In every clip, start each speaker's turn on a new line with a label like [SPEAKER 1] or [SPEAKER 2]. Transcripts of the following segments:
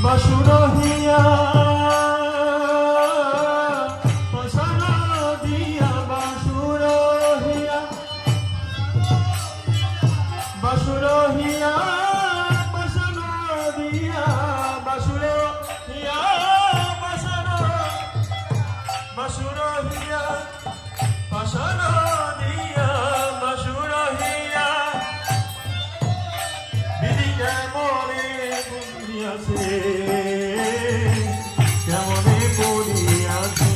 [SPEAKER 1] বাসুরহিয়া পাশানো দিয়া বাসুরহিয়া বাসুরহিয়া পাশানো দিয়া বাসুরহিয়া পাশানো বাসুরহিয়া পাশানো দিয়া বাসুরহিয়া বিধি কেমনে পড়িয়াছে কেমনে পড়িয়াছে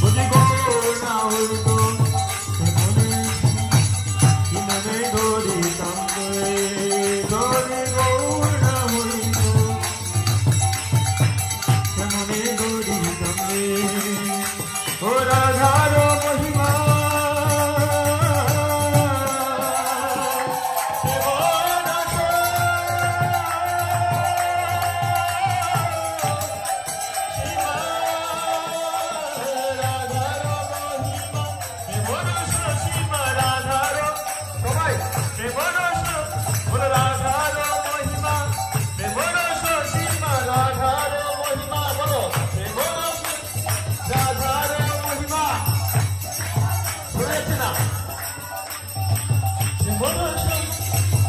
[SPEAKER 1] বুঝি গো না হইতো কেমনে কিমনে গড়িতাম গড়ি গৌর না হইতো কেমনে গড়িতাম ও রাধার মহিমা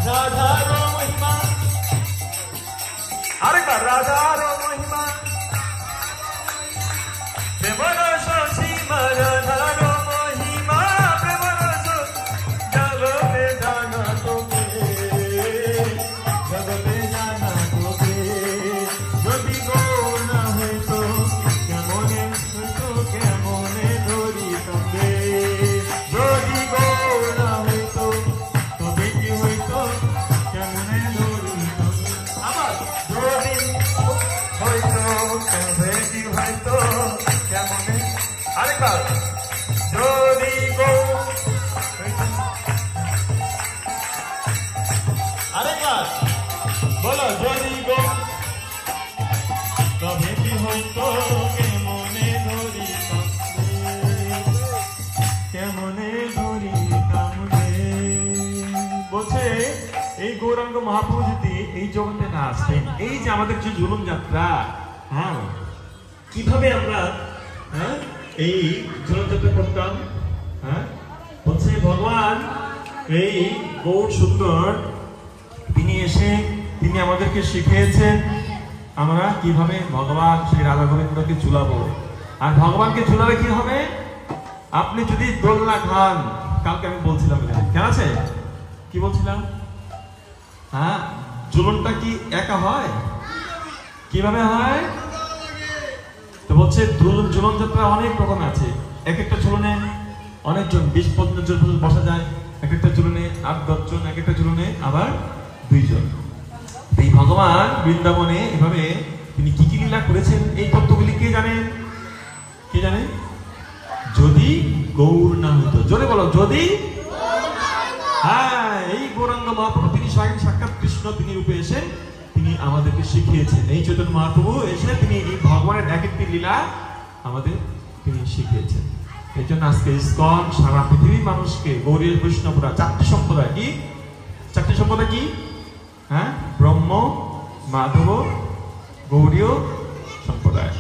[SPEAKER 1] রাধার মহিমা আরেকবার রাধার মহিমা প্রেমরস সীমা রাধার মহিমা প্রেমরস জগতে জানা তোকে জগতে জানা তোকে যদি গো না হইতো কেমনে হইতো কেমনে ধরি তোকে যদি গো না হইতো তবে কি হইতো কেমনে ধরি তোকে আবার যদি হইতো তবে কি হইতো কেমনে আরেকবার যদি গো আরেকবার বলো যদি গো তবে কি হইতো কেমনে ধরি কেমনে ধরি কামনে বলছে এই গৌরাঙ্গ মহাপ্রভু যদি এই জগতে না আসতেন এই যে আমাদের যে জুলুম যাত্রা হ্যাঁ কিভাবে আমরা হ্যাঁ এই জুলুম যাত্রা করতাম হ্যাঁ বলছে ভগবান এই গৌর সুন্দর তিনি এসে তিনি আমাদেরকে শিখিয়েছেন আমরা কিভাবে ভগবান সেই রাধা গোবিন্দকে ঝুলাবো আর ভগবানকে ঝুলাবে কি হবে আপনি যদি দোলনা খান কালকে আমি বলছিলাম কেন আছে কি বলছিলাম হ্যাঁ ঝুলনটা কি একা হয় কিভাবে হয় তো বলছে ঝুলন যাত্রা অনেক রকম আছে এক একটা ঝুলনে অনেকজন 20-25 জন বসা যায় এক একটা ঝুলনে 8-10 জন এক একটা ঝুলনে আবার 2 জন এই ভগবান বৃন্দাবনে এভাবে তিনি কি কি লীলা করেছেন এই তত্ত্বগুলি কে জানেন যদি গৌর না হতো জোরে বলো যদি হ্যাঁ এই গৌরাঙ্গ মহাপ্রভু তিনি স্বয়ং সাক্ষাৎ কৃষ্ণ তিনি রূপে এসে তিনি আমাদেরকে শিখিয়েছেন এই চৈতন্য মহাপ্রভু এসে তিনি এই ভগবানের এক একটি লীলা আমাদের তিনি শিখিয়েছেন এই জন্য আজকে ইসকন সারা পৃথিবীর মানুষকে গৌরীয় বৈষ্ণবরা চারটি সম্প্রদায় কি হ্যাঁ ব্রহ্ম মাধব গৌরীয় সম্প্রদায়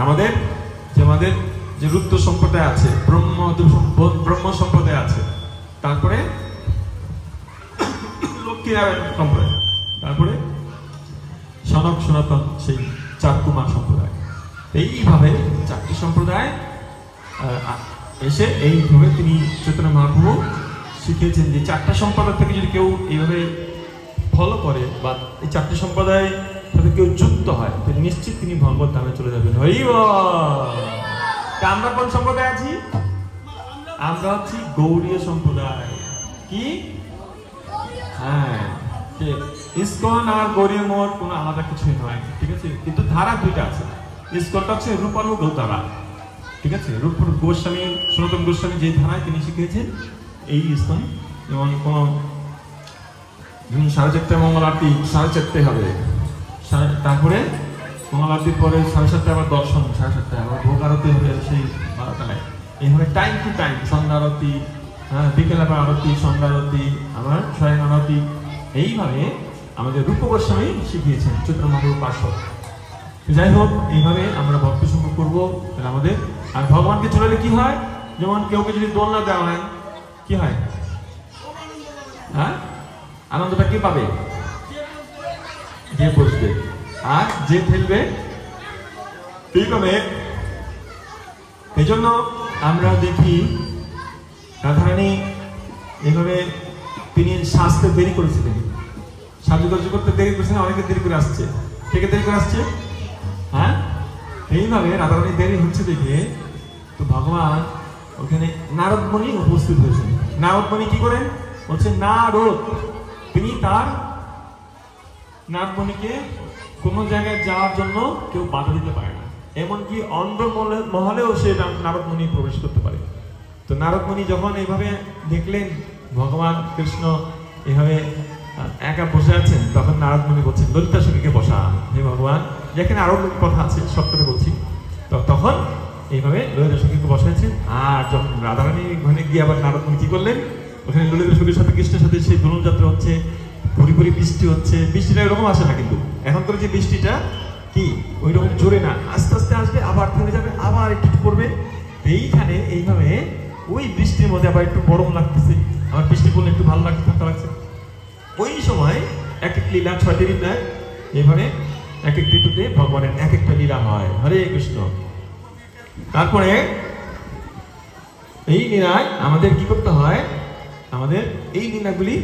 [SPEAKER 1] আমাদের যে রুদ্র সম্প্রদায় আছে ব্রহ্ম সম্প্রদায় আছে তারপরে লক্ষ্মীনারায়ণ সম্প্রদায় তারপরে সনক সনাতন সেই চারকুমার সম্প্রদায় এইভাবে চারটি সম্প্রদায় এসে এইভাবে তিনি চৈতন্য মহাপ্রভু শিখিয়েছেন যে চারটা সম্প্রদায় থেকে যদি কেউ এইভাবে ফলো করে বা এই চারটি সম্প্রদায় সাথে কেউ যুক্ত হয় তো নিশ্চিত তিনি ভগবত ধামে চলে যাবেন আমরা কোন সম্প্রদায় আছি আমরা হচ্ছি গৌরীয় সম্প্রদায় কি হ্যাঁ ইসকন আর গৌরীয় মঠ কোনো আলাদা কিছুই নয় ঠিক আছে কিন্তু ধারা দুইটা আছে ইসকনটা হচ্ছে রূপানুগ ধারা ঠিক আছে রূপানুগ গোস্বামী সনাতন গোস্বামী যে ধারায় তিনি শিখিয়েছেন এই ইসকন যেমন কোনো 4:30 মঙ্গল আরতি 4:30 হবে তারপরে মঙ্গল আরতির পরে 7:30 আবার দর্শন 7:30 আবার ভোগ আরতি হবে সেই 12টায় এইভাবে টাইম টু টাইম সন্ধ্যা আরতি বিকেল আবার আরতি সন্ধ্যা আরতি আবার স্বয়ং আরতি এইভাবে আমাদের রূপ গোস্বামী শিখিয়েছেন, চৈতন্য মহাপ্রভুর পার্শ্বদ। যাই হোক, এইভাবে আমরা ভক্ত সঙ্গ করবো আমাদের। আর ভগবানকে চলে কি হয়, যেমন কেউকে যদি দোলনা দেওয়া হয় কি হয়, হ্যাঁ, আনন্দটা কে পাবে? যে বসবে আর যে ফেলবে এইভাবে। এই জন্য আমরা দেখি রাধারানী এইভাবে তিনি সাজতে দেরি করেছিলেন, সাজুকাজ করতে দেরি করেছিলেন, অনেকে দেরি করে আসছে। থেকে দেরি করে আসছে, হ্যাঁ, এইভাবে রাধারানী দেরি হচ্ছে দেখে তো ভগবান ওখানে নারদমণি উপস্থিত হয়েছেন। নারদমণি কি করেন বলছেন, নারদ তিনি তার নারদমণিকে কোনো জায়গায় যাওয়ার জন্য কেউ বাধা দিতে পারে না, এমনকি অন্ধ মহলেও সে নারদমণি প্রবেশ করতে পারে। তো নারদমণি যখন এইভাবে দেখলেন ভগবান কৃষ্ণ এইভাবে একা বসে আছেন, তখন নারদমণি বলছেন ললিতা সখীকে বসা। হে ভগবান, যেখানে আরো কথা আছে সব করে বলছি, তো তখন এইভাবে ললিতা সখীকে বসাইছেন। আর যখন রাধারানী ওখানে গিয়ে আবার নারদমণি কি করলেন, ওখানে ললিতা সখীর সাথে কৃষ্ণের সাথে সেই দোলন যাত্রা হচ্ছে, পরি বৃষ্টি হচ্ছে। বৃষ্টিটা এরকম আসে না, কিন্তু এখন করে যে বৃষ্টিটা কি ওই রকম জোরে না, আস্তে আস্তে আসবে, আবার থেমে যাবে, আবার একটু পড়বে। এইখানে এইভাবে ওই বৃষ্টির মধ্যে আবার একটু গরম লাগতেছে, আবার বৃষ্টি পড়লে একটু ভালো লাগছে, ঠান্ডা লাগছে। ওই সময় এক এক লীলা, 6টি লীলা, এইভাবে এক এক ঋতুতে ভগবানের এক একটা লীলা হয়। হরে কৃষ্ণ। তারপরে এই লীলায় আমাদের কি করতে হয়, আমাদের এই লীলাগুলি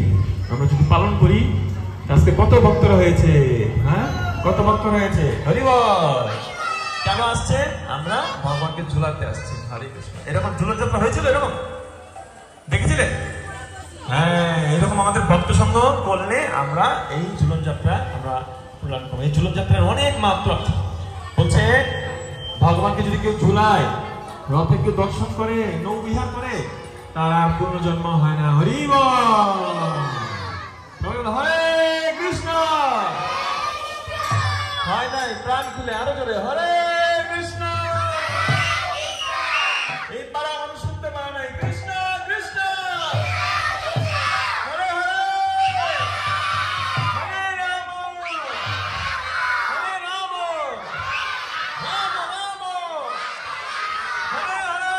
[SPEAKER 1] আমরা যদি পালন করি, আজকে কত ভক্তরা হয়েছে, হ্যাঁ, কত ভক্তরা হয়েছে। হরি বল। কেন আসছে? আমরা ভগবানকে ঝুলাতে আসছি। হরে কৃষ্ণ। এরকম ঝুলন যাত্রা হয়েছিল, এরকম দেখেছিলেন? হ্যাঁ, এরকম আমাদের ভক্ত সঙ্গ করলে আমরা এই ঝুলন যাত্রা আমরা প্রদান করবো। এই ঝুলন যাত্রার অনেক মাত্রা আছে। বলছে ভগবানকে যদি কেউ ঝুলায়, রথে কেউ দর্শন করে, নৌবিহার করে, তার আর কোনো জন্ম হয় না। হরি বল। হরে কৃষ্ণ। হয় নাই, প্রাণ খুলে আরো জোরে হরে কৃষ্ণ। এই পাড়া মানুষ শুনতে পারে নাই, কৃষ্ণ কৃষ্ণ, হরে হরে, হরে রাম, হরে রাম, রাম রাম, হরে হরে,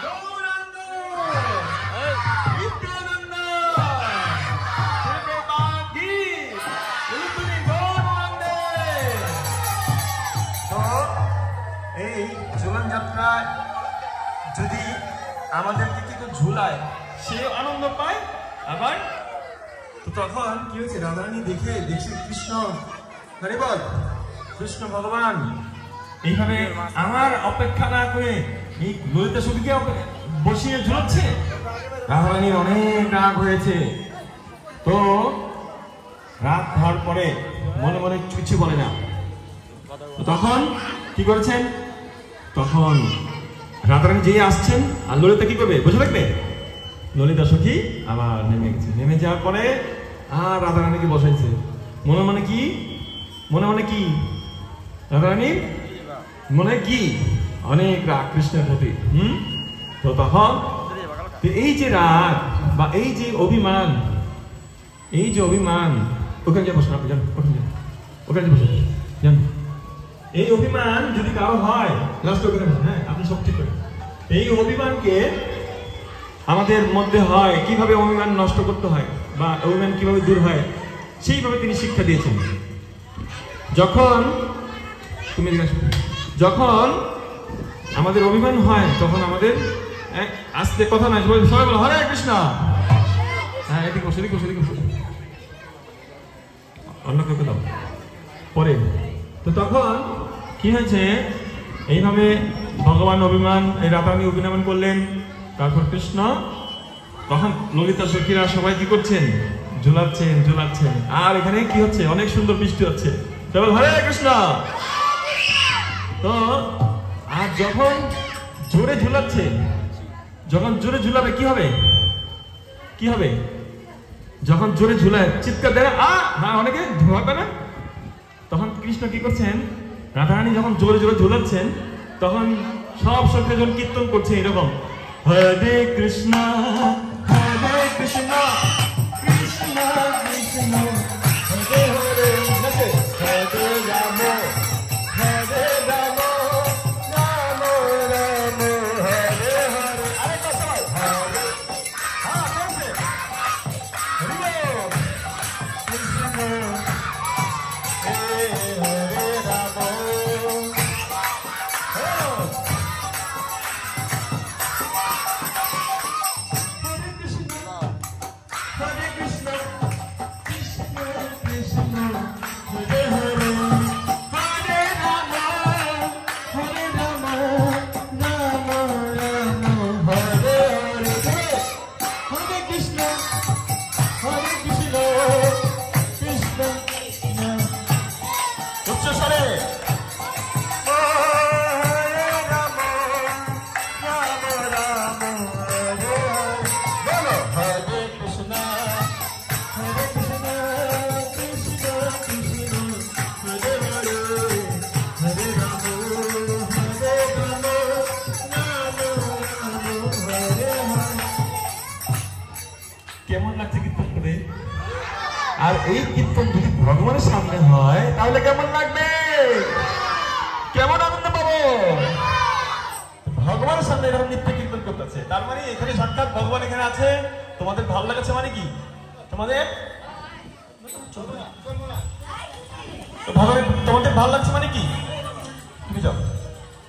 [SPEAKER 1] গৌরাঙ্গ, নিত্যানন্দ, শ্রীপ্রভুপাদ। এই ঝুলন যাত্রায় যদি আমাদেরকে কিন্তু ঝুলায়, সে আনন্দ পায়। আবার তো তখন কি হয়েছে, রাধারানী দেখছে কৃষ্ণ, হরি বল, কৃষ্ণ ভগবান এইভাবে আমার অপেক্ষা না করে এই ললিতা সখীকে বসিয়ে ঝুলাচ্ছে। রাধারানীর অনেক রাগ হয়েছে। তো রাত হওয়ার পরে মনে মনে কিছু বলে না। তখন কি করেছেন, তখন রাধারানী যেই আসছেন, আর ললিতা কি করবে বুঝে রাখবে, ললিতা সখী আবার নেমে গেছে। নেমে যাওয়ার পরে আর রাধারানীকে বসাইছে। মনে মনে কি, মনে মনে কি, রাধারানী মনে কি অনেক রাগ কৃষ্ণের প্রতি। তো তখন এই যে রাগ বা এই যে অভিমান, এই যে অভিমান, ওখানে যে বসেন, আপনি যান ওখানে যান, ওখানে যে বসেন যান। এই অভিমান যদি কারো হয়, লাস্ট ওখানে, হ্যাঁ আপনি সব ঠিক করেন। এই অভিমানকে আমাদের মধ্যে হয়, কিভাবে অভিমান নষ্ট করতে হয় বা অভিমান কিভাবে দূর হয়, সেইভাবে তিনি শিক্ষা দিয়েছেন। যখন তুমি যখন আমাদের অভিমান হয়, তখন আমাদের আস্তে কথা নাই, সবাই বলো হরে কৃষ্ণ। হ্যাঁ, এদিকে বসে, এদিকে বসে, এদিকে বসে, অন্য কেউ দাও পরে। তো তখন কি হয়েছে, এইভাবে ভগবান অভিমান, এই রাধারানী অভিমান করলেন। তারপর কৃষ্ণ, তখন ললিতা সখীরা সবাই কি করছেন, ঝুলাচ্ছেন ঝুলাচ্ছেন। আর এখানে কি হচ্ছে, অনেক সুন্দর বৃষ্টি হচ্ছে। হরে কৃষ্ণ। তো আর যখন জোরে ঝুলাচ্ছে, যখন জোরে ঝুলাবে কি হবে, কি হবে, যখন জোরে ঝুলায় চিৎকার দেয়, হ্যাঁ অনেকে ধোয়াবে না। তখন কৃষ্ণ কি করছেন, রাধারানী যখন জোরে জোরে ঝুলাচ্ছেন, তখন সব সখীরা যখন কীর্তন করছে এরকম, হরে কৃষ্ণ কৃষ্ণ কৃষ্ণ কৃষ্ণ হরে হরে নাচে হরে রাম হরে রাম রাম রাম হরে হরে আরেকটা সবাই হরে হ্যাঁ বলছে হরে Krishna Hare Hare Ram Hare Krishna, Krishna Krishna, Hare Hare, Hare Rama, Hare Rama, Rama Rama, Hare Hare, Hare Krishna, Hare Krishna, Krishna Krishna. উচ্চ স্বরে হরে রাম রাম রাম হরে হরে বলো হরে কৃষ্ণ হরে কৃষ্ণ কৃষ্ণ কৃষ্ণ হরে হরে হরে রাম রাম রাম হরে হরে। কেমন লাগছে কীর্তন করে? আর এই কীর্তন যদি ভগবানের সামনে হয় তাহলে কেমন লাগবে? কেমন আনন্দ পাবো? ভগবানের সামনে এরকম নিত্য কীর্তন করতেছে, তার মানে এখানে সাক্ষাৎ ভগবান এখানে আছে। তোমাদের ভালো লাগছে মানে কি? তোমাদের তোমাদের ভালো লাগছে মানে কি? তুমি যাও,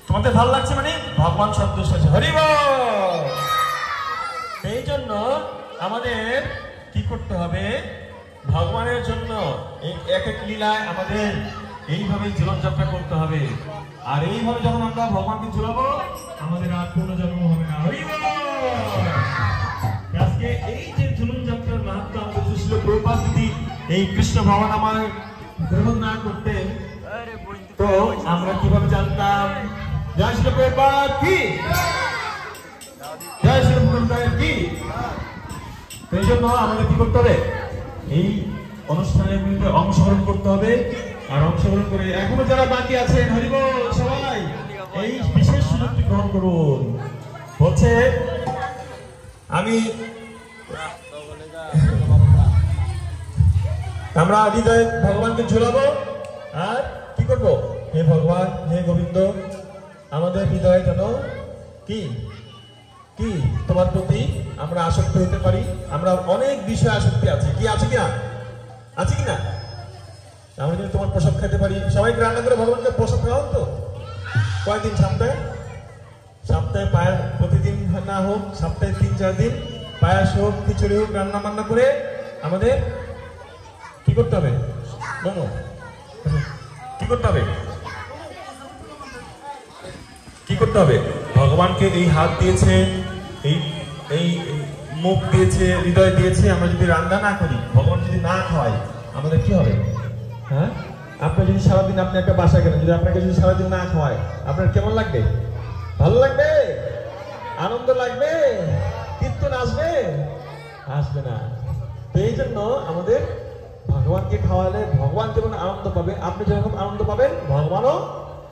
[SPEAKER 1] তোমাদের ভালো লাগছে মানে ভগবান সন্তুষ্ট আছে। হরি বল। এই জন্য আমাদের কি করতে হবে? ভগবানের জন্য এই এক এক লীলায় আমাদের এইভাবে জীবনযাত্রা করতে হবে। আর এইভাবে যখন আমরা ভগবানকে ঝুলাবো আমাদের আর কোনো জন্ম হবে না। হরি বল। আজকে এই যে ঝুলন যাত্রার মাহাত্ম্য আমাদের ছিল, প্রভুপাদ যদি এই কৃষ্ণ ভগবান আমার গ্রহণ না করতেন তো আমরা কিভাবে জানতাম? জয় শ্রী প্রভুপাদ কি, জয় শ্রী প্রভুপাদ কি। এই জন্য আমাদের কি করতে হবে? এই অনুষ্ঠানের মধ্যে অংশগ্রহণ করতে হবে। আর অংশগ্রহণ করে এখনো যারা বাকি আছেন হরি বল সবাই এই বিশেষ সুযোগটি গ্রহণ করুন। বলছে আমরা হৃদয়ে ভগবানকে ঝুলাবো আর কি করব? হে ভগবান, হে গোবিন্দ, আমাদের হৃদয়ে যেন কি কি তোমার প্রতি আমরা আসক্ত হতে পারি। আমরা অনেক বিষয়ে আসক্তি আছে, কি আছে কিনা? আছে কিনা? আমরা যদি তোমার প্রসাদ খেতে পারি, সবাই রান্না করে ভগবানকে প্রসাদ খাওয়ান তো কয়েকদিন? সপ্তাহে পায়ের প্রতিদিন না হোক, সপ্তাহে 3-4 দিন পায়াস হোক, খিচুড়ি হোক, রান্না বান্না করে আমাদের কি করতে হবে? কি করতে হবে? কি করতে হবে? ভগবানকে এই হাত দিয়েছে, এই এই মুখ দিয়েছে, হৃদয় দিয়েছে, আমরা যদি রান্না না করি, ভগবান যদি না খাওয়াই, আমাদের কি হবে? হ্যাঁ, আপনি যদি সারাদিন আপনি একটা বাসায় গেলেন, যদি আপনাকে যদি সারাদিন না খাওয়ায় আপনার কেমন লাগবে? ভালো লাগবে? আনন্দ লাগবে? কীর্তন আসবে? আসবে না। তো এই জন্য আমাদের ভগবানকে খাওয়ালে ভগবান যেমন আনন্দ পাবে, আপনি যেরকম আনন্দ পাবেন, ভগবানও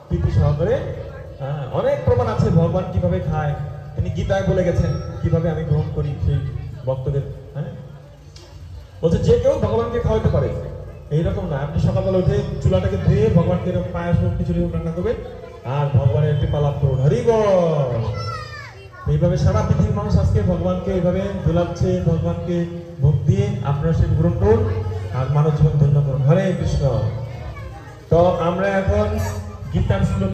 [SPEAKER 1] প্রীতি সহকারে। অনেক প্রমাণ আছে ভগবান কিভাবে খায়, তিনি গীতায় বলে গেছেন কিভাবে আমি গ্রহণ করি সেই ভক্তদের। হ্যাঁ, বলছে যে কেউ ভগবানকে খাওয়াতে পারে। এইরকম না আপনি সকালবেলা উঠে চুলাটাকে ধুয়ে ভগবানকে এরকম পায়াস হোক, খিচুড়ি হোক রান্না করবেন আর ভগবানের কৃপা লাভ করুন। হরি বল। এইভাবে সারা পৃথিবীর মানুষ আজকে ভগবানকে এইভাবে ঝুলাচ্ছে, ভগবানকে ভোগ দিয়ে আপনারা সে গ্রহণ করুন আর মানব জীবন ধন্য করুন। হরে কৃষ্ণ। তো আমরা এখন গীতার শ্লোক